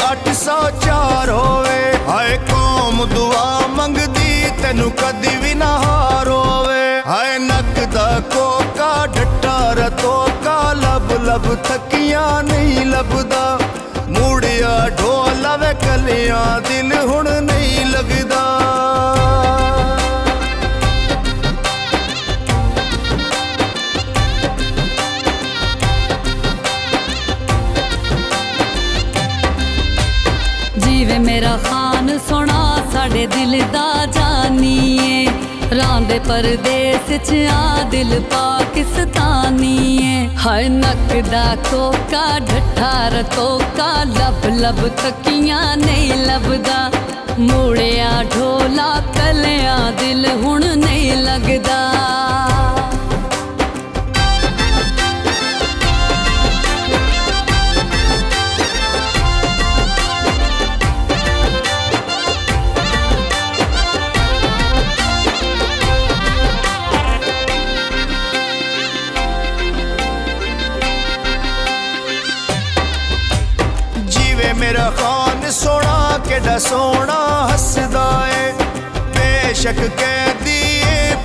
804 होवे। हाय कौम दुआ मंगदी तेनू कदी भी ना हार होवे। हाय नकदा कोका डट्टा रतोका लब लब थकियां नहीं लभदा। मूड़िया ढोला वे कलियां दिल हुण नहीं लगदा। जीवे मेरा खान सोना साडे दिल दा जानिए। रांदे परदेस च आ दिल पाकिस्तानीए। हर नकदा कोका ढट्ठा रतोका लब लब थकियां नहीं लभदा। मूड़िया ढोला कलियां दिल हुण नहीं लगदा। मेरा खान सोना केड़ा सोना हसदा है। बेशक कैदी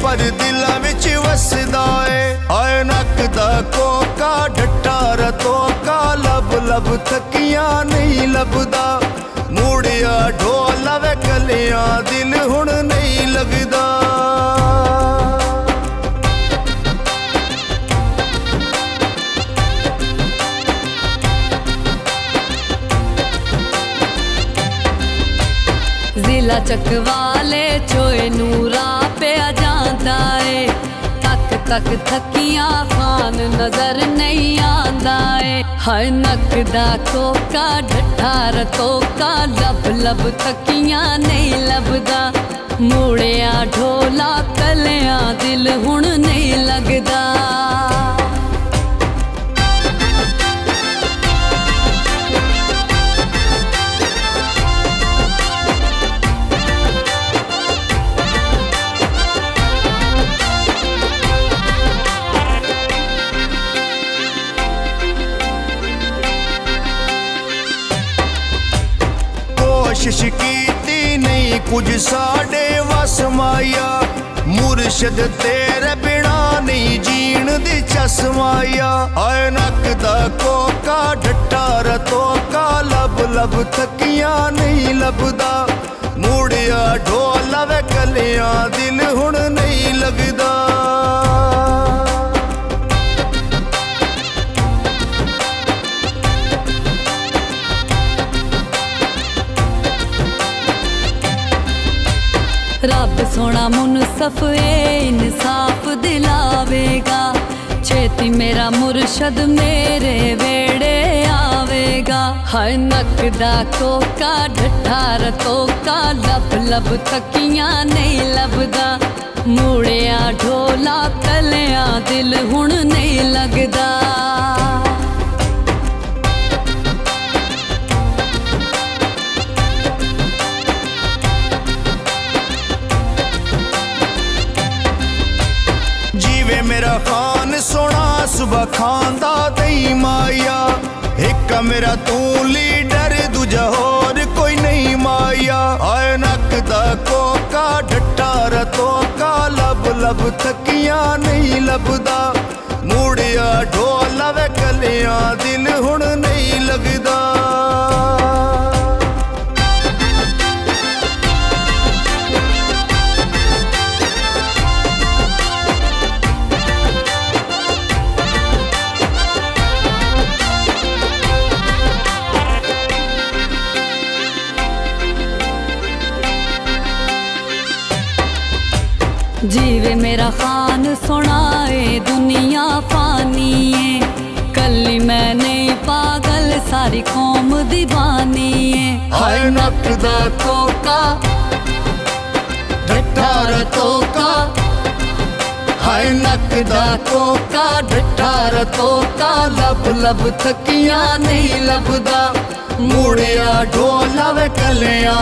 पर दिलां विच वसदा है। हाय नकदा कोका डट्टा रतोका लब लब थकियां नहीं लभदा। मूड़िया ढोला वे कलियां दिल हुण नहीं लगदा। जिला चकवाले चोए नूरा पे आ जांदा है। तक तक थकियां खान नजर नहीं आंदा है। हर नकदा कोका ढट्ठा रतोका लब लब थकियां नहीं लभदा। मूड़िया ढोला कलियां दिल हुण नहीं लगदा। कोशिश कीती नहीं कुछ साडे वस माया। मुर्शद तेरे बिना नहीं जीण दी चस माया। हाय नकदा कोका ढट्टा रतोका लब लब थकियां नहीं लभदा। मूड़िया ढोला वे कलियां दिल हुण नहीं लगदा। रब सोना मुनसफ इंसाफ दिलावेगा। छेती मेरा मुर्शद मेरे वेड़े आवेगा। हर नकदा कोका ढट्ठा रतोका लब लब थकियां नहीं लभदा। मूड़िया ढोला कलियां दिल हुण नहीं लगदा। मेरा खान सोना सुबह खांदा दई माया। एक मेरा तू लीडर दूजा होर कोई नहीं माया। हाय नकदा कोका ढट्टा रतोका लब लब थकियां नहीं लभदा। मूड़िया ढोला वे कलियां दिल हुण नहीं लगदा। जीवे मेरा खान सुनाए दुनिया फानी है। कली मैं नहीं पागल सारी कौम दीवानी है। हाय नकदा कोका ढट्ठा रतोका। हाय नकदा कोका ढट्ठा रतोका लब लब थकियां नहीं लभदा। मूड़िया ढोला वे कलियां